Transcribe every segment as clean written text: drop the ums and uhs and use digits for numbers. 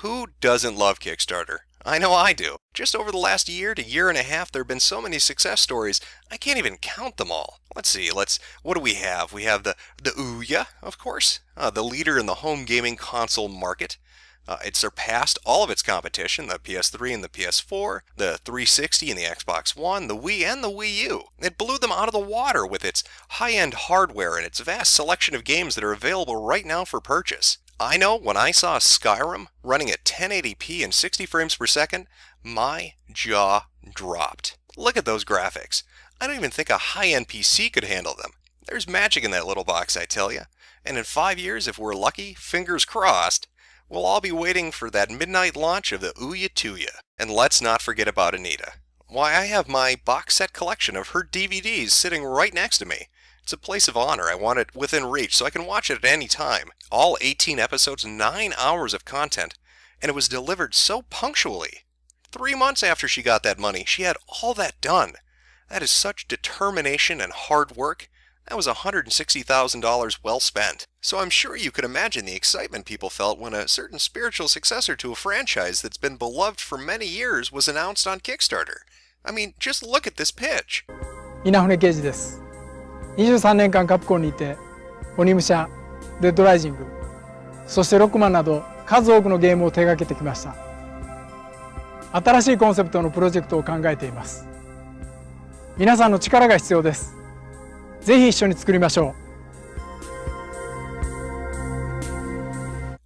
Who doesn't love Kickstarter? I know I do. Just over the last year to year and a half, there have been so many success stories, I can't even count them all. Let's see, what do we have? We have the Ouya, of course, the leader in the home gaming console market. It surpassed all of its competition, the PS3 and the PS4, the 360 and the Xbox One, the Wii and the Wii U. It blew them out of the water with its high-end hardware and its vast selection of games that are available right now for purchase. I know when I saw Skyrim running at 1080p and 60 frames per second, my jaw dropped. Look at those graphics. I don't even think a high-end PC could handle them. There's magic in that little box, I tell you. And in 5 years, if we're lucky, fingers crossed, we'll all be waiting for that midnight launch of the Ouya Tuya. And let's not forget about Anita. Why, I have my box set collection of her DVDs sitting right next to me. It's a place of honor. I want it within reach so I can watch it at any time. All 18 episodes, 9 hours of content, and it was delivered so punctually. 3 months after she got that money, she had all that done. That is such determination and hard work. That was $160,000 well spent. So I'm sure you could imagine the excitement people felt when a certain spiritual successor to a franchise that's been beloved for many years was announced on Kickstarter. I mean, just look at this pitch. 稲船刑事です。23年間カプコンにいて、鬼武者、デッドライジング、そしてロックマンなど数多くのゲームを手掛けてきました。新しいコンセプトのプロジェクトを考えています。皆さんの力が必要です。ぜひ一緒に作りましょ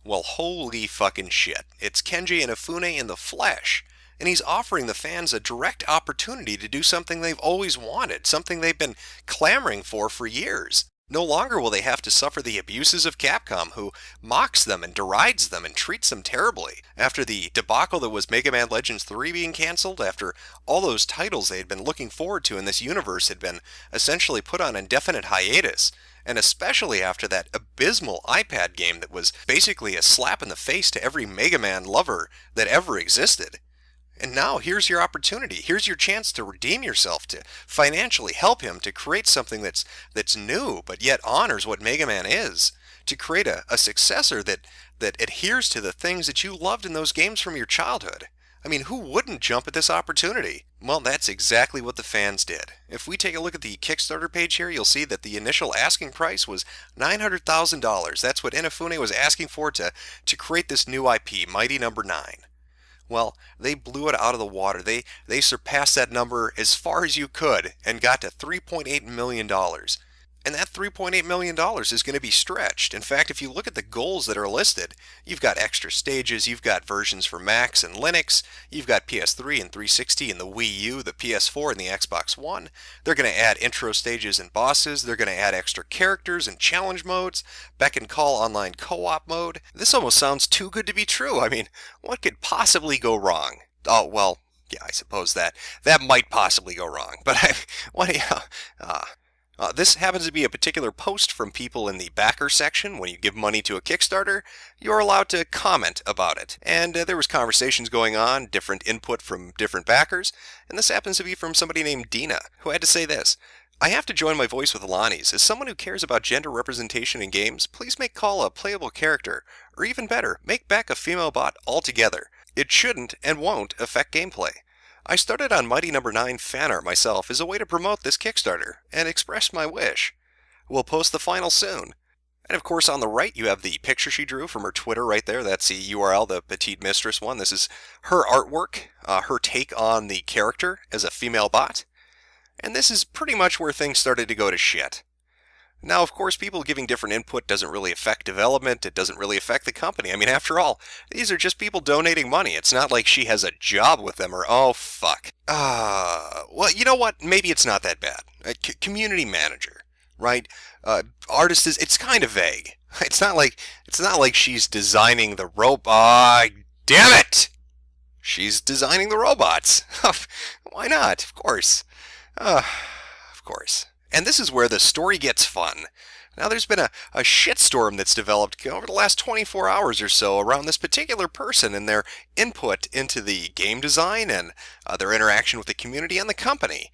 う。Well, holy fucking shit. It's Kenji Inafune in the flesh. And he's offering the fans a direct opportunity to do something they've always wanted, something they've been clamoring for years. No longer will they have to suffer the abuses of Capcom, who mocks them and derides them and treats them terribly. After the debacle that was Mega Man Legends 3 being cancelled, after all those titles they had been looking forward to in this universe had been essentially put on indefinite hiatus, and especially after that abysmal iPad game that was basically a slap in the face to every Mega Man lover that ever existed. And now here's your opportunity. Here's your chance to redeem yourself, to financially help him, to create something that's new but yet honors what Mega Man is, to create a successor that adheres to the things that you loved in those games from your childhood. I mean, who wouldn't jump at this opportunity? Well, that's exactly what the fans did. If we take a look at the Kickstarter page here, you'll see that the initial asking price was $900,000. That's what Inafune was asking for to create this new IP, Mighty Number 9. Well, they blew it out of the water. They surpassed that number as far as you could and got to $3.8 million. And that $3.8 million is going to be stretched. In fact, if you look at the goals that are listed, you've got extra stages, you've got versions for Macs and Linux, you've got PS3 and 360 and the Wii U, the PS4 and the Xbox One. They're going to add intro stages and bosses, they're going to add extra characters and challenge modes, beck and call online co-op mode. This almost sounds too good to be true. I mean, what could possibly go wrong? Oh, well, yeah, I suppose that might possibly go wrong. But this happens to be a particular post from people in the backer section. When you give money to a Kickstarter, you're allowed to comment about it. And there was conversations going on, different input from different backers, and this happens to be from somebody named Dina, who had to say this. I have to join my voice with Alani's. As someone who cares about gender representation in games, please make Call a playable character, or even better, make Beck a female bot altogether. It shouldn't and won't affect gameplay. I started on Mighty Number 9 fan art myself as a way to promote this Kickstarter, and express my wish. We'll post the final soon. And of course on the right you have the picture she drew from her Twitter right there. That's the URL, the Petite Mistress one. This is her artwork, her take on the character as a female bot. And this is pretty much where things started to go to shit. Now, of course, people giving different input doesn't really affect development. It doesn't really affect the company. I mean, after all, these are just people donating money. It's not like she has a job with them or, oh, fuck. Well, you know what? Maybe it's not that bad. Community manager, right? Artist is, it's kind of vague. It's not like she's designing the robot. Damn it! She's designing the robots. Why not? Of course. Of course. And this is where the story gets fun. Now there's been a shitstorm that's developed over the last 24 hours or so around this particular person and their input into the game design and their interaction with the community and the company.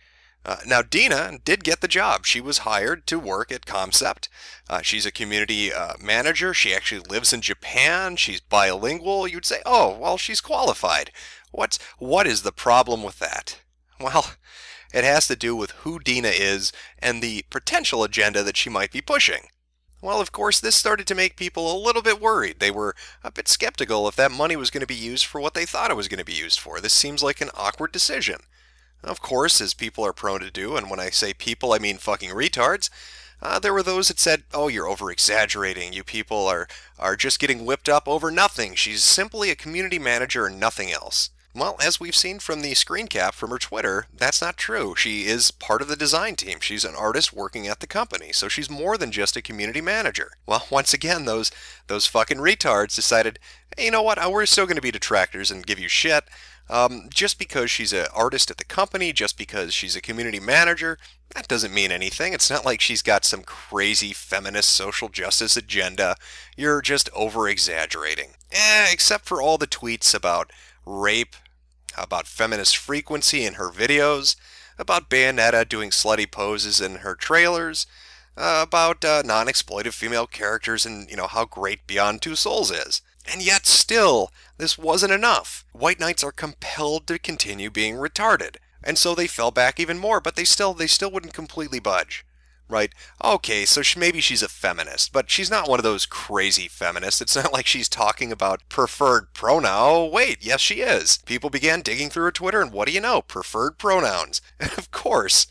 Now, Dina did get the job. She was hired to work at Concept. She's a community manager. She actually lives in Japan. She's bilingual. You'd say, oh, well, she's qualified. What is the problem with that? Well, it has to do with who Dina is and the potential agenda that she might be pushing. Well, of course, this started to make people a little bit worried. They were a bit skeptical if that money was going to be used for what they thought it was going to be used for. This seems like an awkward decision. Of course, as people are prone to do, and when I say people, I mean fucking retards, there were those that said, oh, you're over-exaggerating. You people are just getting whipped up over nothing. She's simply a community manager and nothing else. Well, as we've seen from the screen cap from her Twitter, that's not true. She is part of the design team. She's an artist working at the company, so she's more than just a community manager. Well, once again, those fucking retards decided, hey, you know what, we're still going to be detractors and give you shit. Just because she's an artist at the company, just because she's a community manager, that doesn't mean anything. It's not like she's got some crazy feminist social justice agenda. You're just over-exaggerating. Except for all the tweets about rape, about feminist frequency in her videos, about Bayonetta doing slutty poses in her trailers, about non-exploitive female characters and, how great Beyond Two Souls is. And yet still, this wasn't enough. White knights are compelled to continue being retarded. And so they fell back even more, but they still wouldn't completely budge. Right? Okay, so maybe she's a feminist, but she's not one of those crazy feminists. It's not like she's talking about preferred pronoun. Oh, wait, yes she is. People began digging through her Twitter, and what do you know? Preferred pronouns. And of course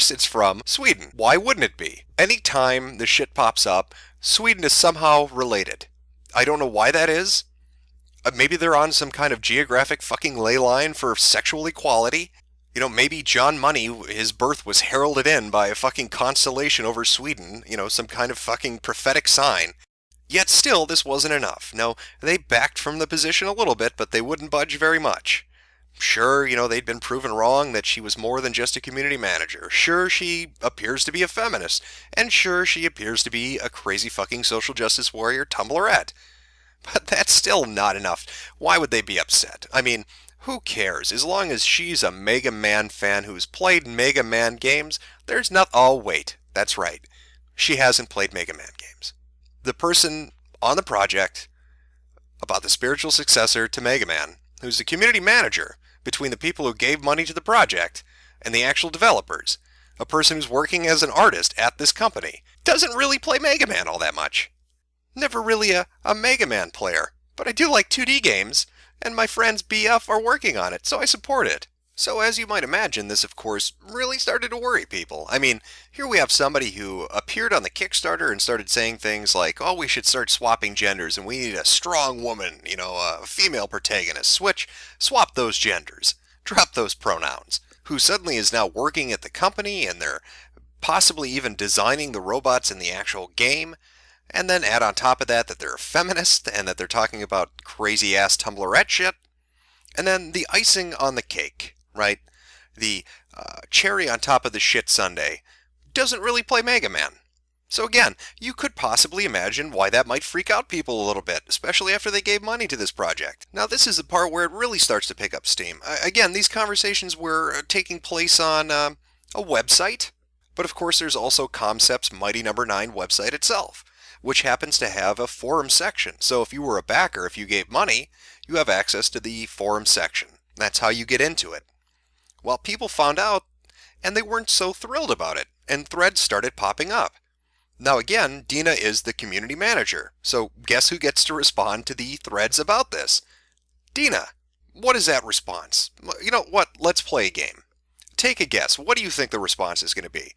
it's from Sweden. Why wouldn't it be? Anytime the shit pops up, Sweden is somehow related. I don't know why that is. Maybe they're on some kind of geographic fucking ley line for sexual equality. Maybe John Money, his birth was heralded in by a fucking constellation over Sweden, some kind of fucking prophetic sign. Yet still, this wasn't enough. No, they backed from the position a little bit, but they wouldn't budge very much. Sure, they'd been proven wrong that she was more than just a community manager. Sure, she appears to be a feminist. And sure, she appears to be a crazy fucking social justice warrior Tumblrette. But that's still not enough. Why would they be upset? I mean, who cares? As long as she's a Mega Man fan who's played Mega Man games, there's not. Oh, wait. That's right. She hasn't played Mega Man games. The person on the project about the spiritual successor to Mega Man, who's the community manager between the people who gave money to the project and the actual developers, a person who's working as an artist at this company, doesn't really play Mega Man all that much. Never really a Mega Man player, but I do like 2D games, and my friends BF are working on it, so I support it. So as you might imagine, this of course really started to worry people. I mean, here we have somebody who appeared on the Kickstarter and started saying things like, oh, we should start swapping genders and we need a strong woman, a female protagonist. Swap those genders. Drop those pronouns. Who suddenly is now working at the company and they're possibly even designing the robots in the actual game. And then add on top of that they're a feminist and that they're talking about crazy-ass Tumblrette shit. And then the icing on the cake, right? The cherry on top of the shit sundae doesn't really play Mega Man. So again, you could possibly imagine why that might freak out people a little bit, especially after they gave money to this project. Now this is the part where it really starts to pick up steam. Again, these conversations were taking place on a website, but of course there's also Concept's Mighty No. 9 website itself, which happens to have a forum section. So if you were a backer, if you gave money, you have access to the forum section. That's how you get into it. Well, people found out, and they weren't so thrilled about it, and threads started popping up. Now again, Dina is the community manager, so guess who gets to respond to the threads about this? Dina. What is that response? You know what? Let's play a game. Take a guess. What do you think the response is going to be?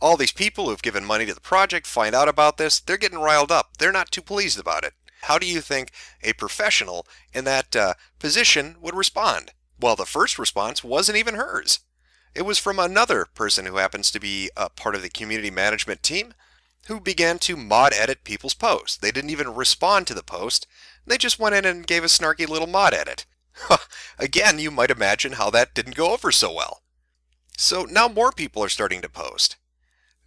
All these people who've given money to the project find out about this, they're getting riled up. They're not too pleased about it. How do you think a professional in that position would respond? Well, the first response wasn't even hers. It was from another person who happens to be a part of the community management team who began to mod edit people's posts. They didn't even respond to the post. They just went in and gave a snarky little mod edit. Again, you might imagine how that didn't go over so well. So now more people are starting to post.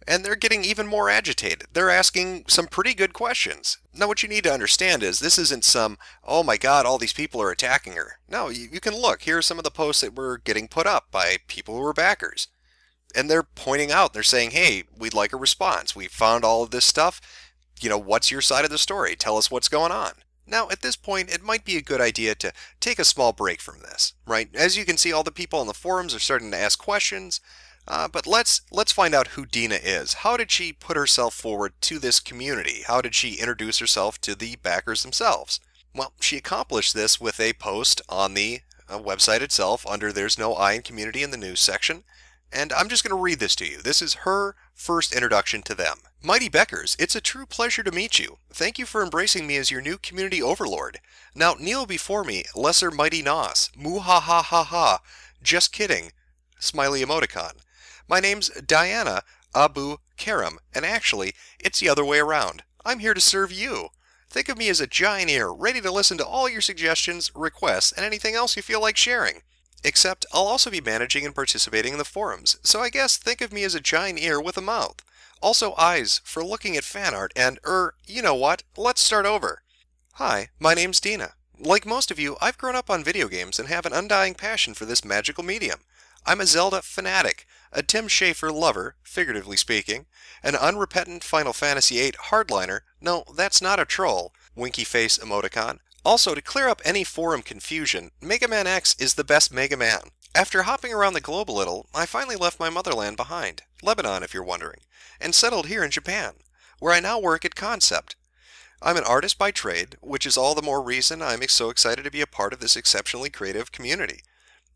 And they're getting even more agitated. They're asking some pretty good questions. Now what you need to understand is this isn't some, oh my god, all these people are attacking her. No, you can look. Here are some of the posts that were getting put up by people who were backers. And they're pointing out, they're saying, hey, we'd like a response. We found all of this stuff. What's your side of the story? Tell us what's going on. Now, at this point, it might be a good idea to take a small break from this, right? As you can see, all the people on the forums are starting to ask questions, but let's find out who Dina is. How did she put herself forward to this community? How did she introduce herself to the backers themselves? Well, she accomplished this with a post on the website itself under There's No I in Community in the news section. And I'm just going to read this to you. This is her first introduction to them. Mighty Beckers, it's a true pleasure to meet you. Thank you for embracing me as your new community overlord. Now kneel before me, lesser mighty Nos. Moo ha ha ha ha. Just kidding. Smiley emoticon. My name's Diana Abu Karam, and actually, it's the other way around. I'm here to serve you. Think of me as a giant ear, ready to listen to all your suggestions, requests, and anything else you feel like sharing. Except I'll also be managing and participating in the forums, so I guess think of me as a giant ear with a mouth. Also eyes for looking at fan art and, you know what, let's start over. Hi, my name's Dina. Like most of you, I've grown up on video games and have an undying passion for this magical medium. I'm a Zelda fanatic, a Tim Schafer lover, figuratively speaking, an unrepentant Final Fantasy VIII hardliner, no, that's not a troll, winky face emoticon. Also, to clear up any forum confusion, Mega Man X is the best Mega Man. After hopping around the globe a little, I finally left my motherland behind, Lebanon if you're wondering, and settled here in Japan, where I now work at Concept. I'm an artist by trade, which is all the more reason I'm so excited to be a part of this exceptionally creative community.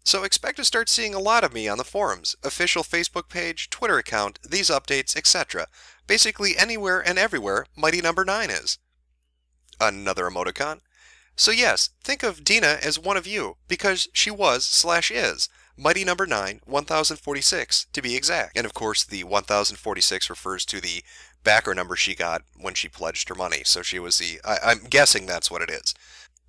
So expect to start seeing a lot of me on the forums, official Facebook page, Twitter account, these updates, etc. Basically anywhere and everywhere Mighty Number 9 is. Another emoticon. So yes, think of Dina as one of you, because she was/is Mighty Number 9, 1046 to be exact. And of course the 1046 refers to the backer number she got when she pledged her money. So she was I'm guessing that's what it is.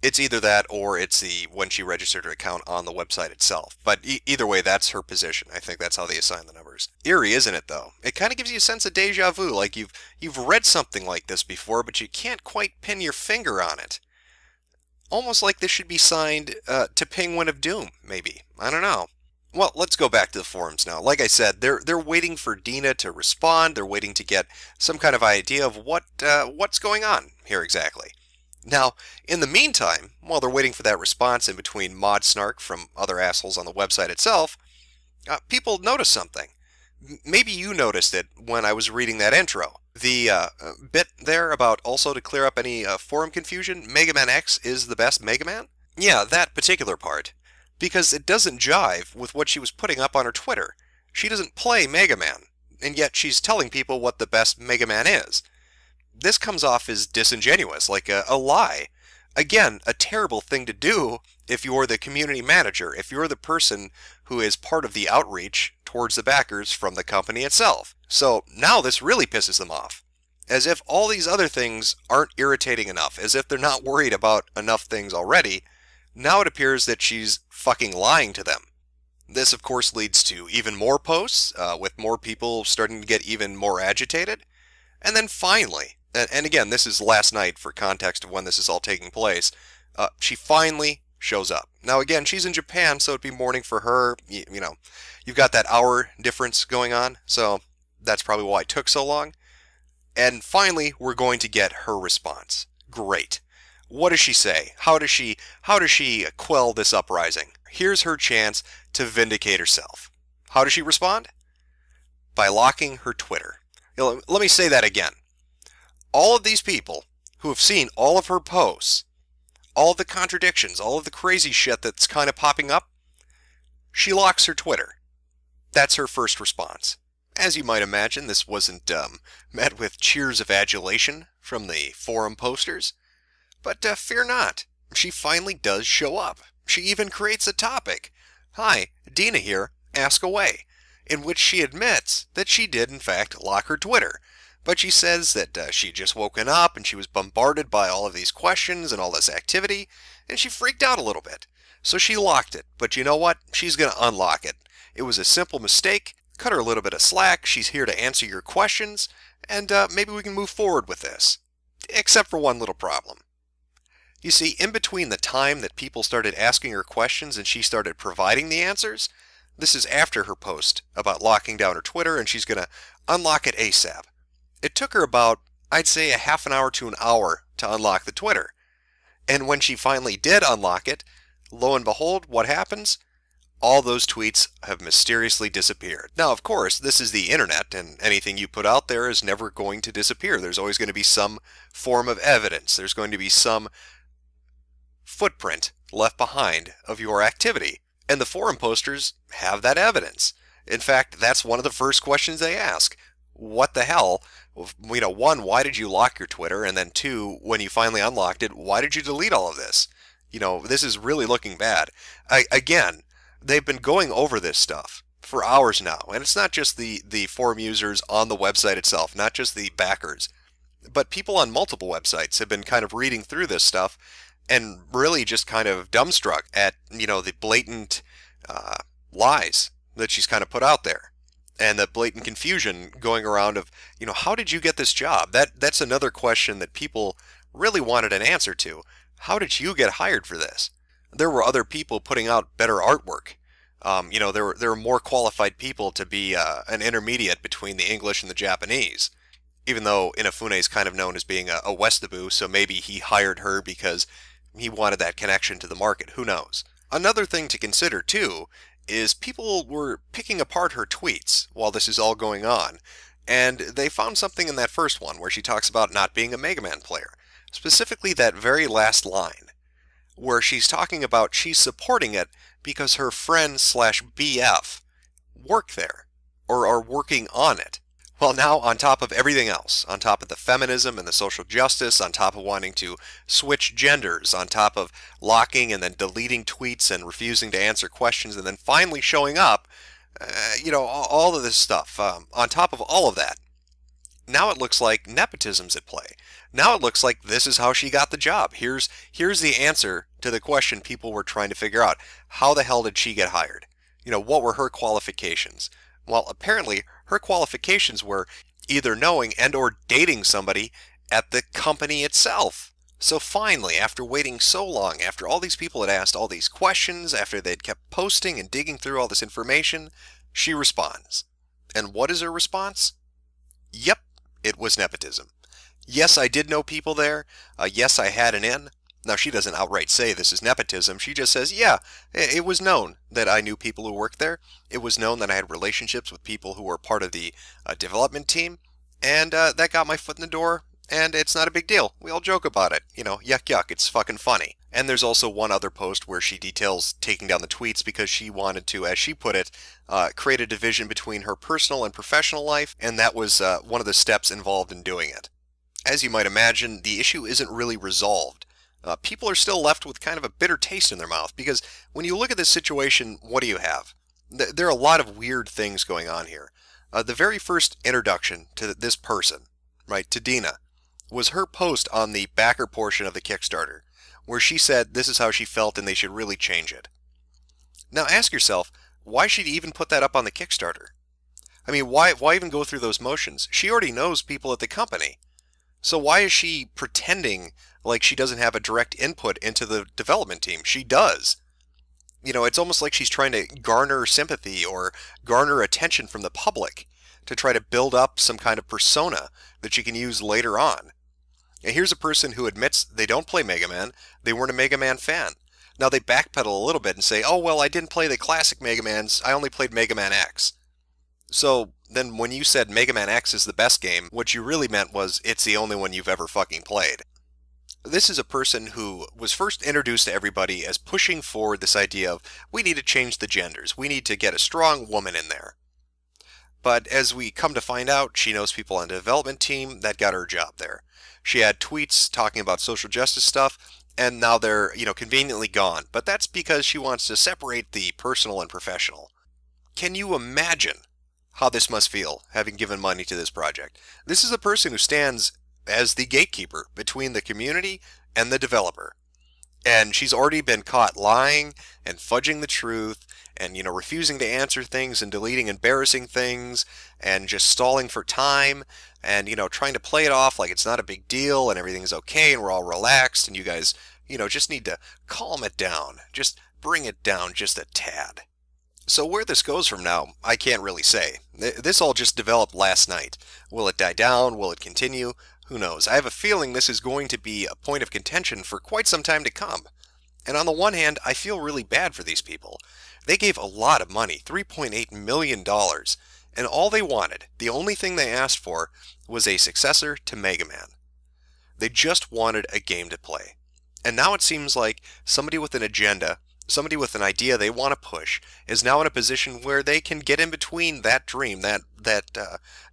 It's either that or it's when she registered her account on the website itself. But either way, that's her position. I think that's how they assign the numbers. Eerie, isn't it, though? It kind of gives you a sense of deja vu, like you've read something like this before, but you can't quite pin your finger on it. Almost like this should be signed to Penguin of Doom, maybe. I don't know. Well, let's go back to the forums now. Like I said, they're waiting for Dina to respond. They're waiting to get some kind of idea of what's going on here exactly. Now, in the meantime, while they're waiting for that response in between mod snark from other assholes on the website itself, people notice something. Maybe you noticed it when I was reading that intro. The bit there about also to clear up any forum confusion, Mega Man X is the best Mega Man? Yeah, that particular part. Because it doesn't jive with what she was putting up on her Twitter. She doesn't play Mega Man, and yet she's telling people what the best Mega Man is. This comes off as disingenuous, like a lie. Again, a terrible thing to do if you're the community manager, if you're the person who is part of the outreach towards the backers from the company itself. So now this really pisses them off. As if all these other things aren't irritating enough, as if they're not worried about enough things already, now it appears that she's fucking lying to them. This of course leads to even more posts, with more people starting to get even more agitated. And then finally, and again, this is last night for context of when this is all taking place, she finally shows up. Now again, she's in Japan, so it'd be morning for her. You know, you've got that hour difference going on, so that's probably why it took so long. And finally, we're going to get her response. Great. What does she say? How does she quell this uprising? Here's her chance to vindicate herself. How does she respond? By locking her Twitter. Let me say that again. All of these people who have seen all of her posts, all of the contradictions, all of the crazy shit that's kind of popping up, she locks her Twitter. That's her first response. As you might imagine, this wasn't met with cheers of adulation from the forum posters. But fear not, she finally does show up. She even creates a topic. Hi, Dina here, ask away, in which she admits that she did in fact lock her Twitter. But she says that she'd just woken up and she was bombarded by all of these questions and all this activity, and she freaked out a little bit. So she locked it, but you know what? She's going to unlock it. It was a simple mistake. Cut her a little bit of slack. She's here to answer your questions, and maybe we can move forward with this. Except for one little problem. You see, in between the time that people started asking her questions and she started providing the answers, This is after her post about locking down her Twitter, and she's going to unlock it ASAP. It took her about, I'd say, a half an hour to an hour to unlock the Twitter. And when she finally did unlock it, lo and behold, what happens? All those tweets have mysteriously disappeared. Now, of course, this is the internet, and anything you put out there is never going to disappear. There's always going to be some form of evidence. There's going to be some footprint left behind of your activity. And the forum posters have that evidence. In fact, that's one of the first questions they ask. What the hell? One, why did you lock your Twitter? And then two, when you finally unlocked it, why did you delete all of this? This is really looking bad. Again, they've been going over this stuff for hours now. And it's not just the forum users on the website itself, not just the backers, but people on multiple websites have been kind of reading through this stuff and really just kind of dumbstruck at, the blatant lies that she's kind of put out there. And the blatant confusion going around of, how did you get this job? That's another question that people really wanted an answer to. How did you get hired for this? There were other people putting out better artwork. There were more qualified people to be an intermediate between the English and the Japanese. Even though Inafune is kind of known as being a Westaboo, so maybe he hired her because he wanted that connection to the market. Who knows? Another thing to consider, too, is people were picking apart her tweets while this is all going on, and they found something in that first one where she talks about not being a Mega Man player. Specifically that very last line, where she's talking about she's supporting it because her friend slash BF work there, or are working on it. Well, now, on top of everything else, on top of the feminism and the social justice, on top of wanting to switch genders, on top of locking and then deleting tweets and refusing to answer questions, and then finally showing up, all of this stuff, on top of all of that, now it looks like nepotism's at play. Now it looks like this is how she got the job. Here's the answer to the question people were trying to figure out. How the hell did she get hired? What were her qualifications? Well, apparently her qualifications were either knowing and or dating somebody at the company itself. So finally, after waiting so long, after all these people had asked all these questions, after they'd kept posting and digging through all this information, she responds. And what is her response? Yep, it was nepotism. Yes, I did know people there. Yes, I had an in. Now, she doesn't outright say this is nepotism. She just says, yeah, it was known that I knew people who worked there. It was known that I had relationships with people who were part of the development team. And that got my foot in the door. And it's not a big deal. We all joke about it. Yuck, yuck. It's fucking funny. And there's also one other post where she details taking down the tweets because she wanted to, as she put it, create a division between her personal and professional life. And that was one of the steps involved in doing it. As you might imagine, the issue isn't really resolved. People are still left with kind of a bitter taste in their mouth because when you look at this situation, what do you have? There are a lot of weird things going on here. The very first introduction to this person, right, to Dina, was her post on the backer portion of the Kickstarter, where she said this is how she felt and they should really change it. Now ask yourself, why should you even put that up on the Kickstarter? I mean, why even go through those motions? She already knows people at the company. So why is she pretending like she doesn't have a direct input into the development team? She does. It's almost like she's trying to garner sympathy or garner attention from the public to try to build up some kind of persona that she can use later on. And here's a person who admits they don't play Mega Man, they weren't a Mega Man fan. Now they backpedal a little bit and say, oh well, I didn't play the classic Mega Mans, I only played Mega Man X. So then when you said Mega Man X is the best game, what you really meant was it's the only one you've ever fucking played. This is a person who was first introduced to everybody as pushing forward this idea of we need to change the genders, we need to get a strong woman in there. But as we come to find out, she knows people on the development team that got her job there. She had tweets talking about social justice stuff, and now they're, conveniently gone. But that's because she wants to separate the personal and professional. Can you imagine how this must feel, having given money to this project? This is a person who stands as the gatekeeper between the community and the developer. And she's already been caught lying and fudging the truth and, refusing to answer things and deleting embarrassing things and just stalling for time and, trying to play it off like it's not a big deal and everything's okay and we're all relaxed and you guys, just need to calm it down. Just bring it down just a tad. So where this goes from now, I can't really say. This all just developed last night. Will it die down? Will it continue? Who knows? I have a feeling this is going to be a point of contention for quite some time to come. And on the one hand, I feel really bad for these people. They gave a lot of money, $3.8 million, and all they wanted, the only thing they asked for, was a successor to Mega Man. They just wanted a game to play. And now it seems like somebody with an agenda, somebody with an idea they want to push, is now in a position where they can get in between that dream, that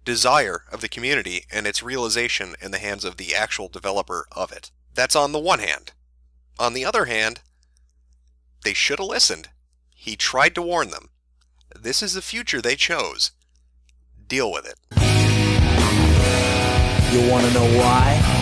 desire of the community, and its realization in the hands of the actual developer of it. That's on the one hand. On the other hand, they should have listened. He tried to warn them. This is the future they chose. Deal with it. You want to know why?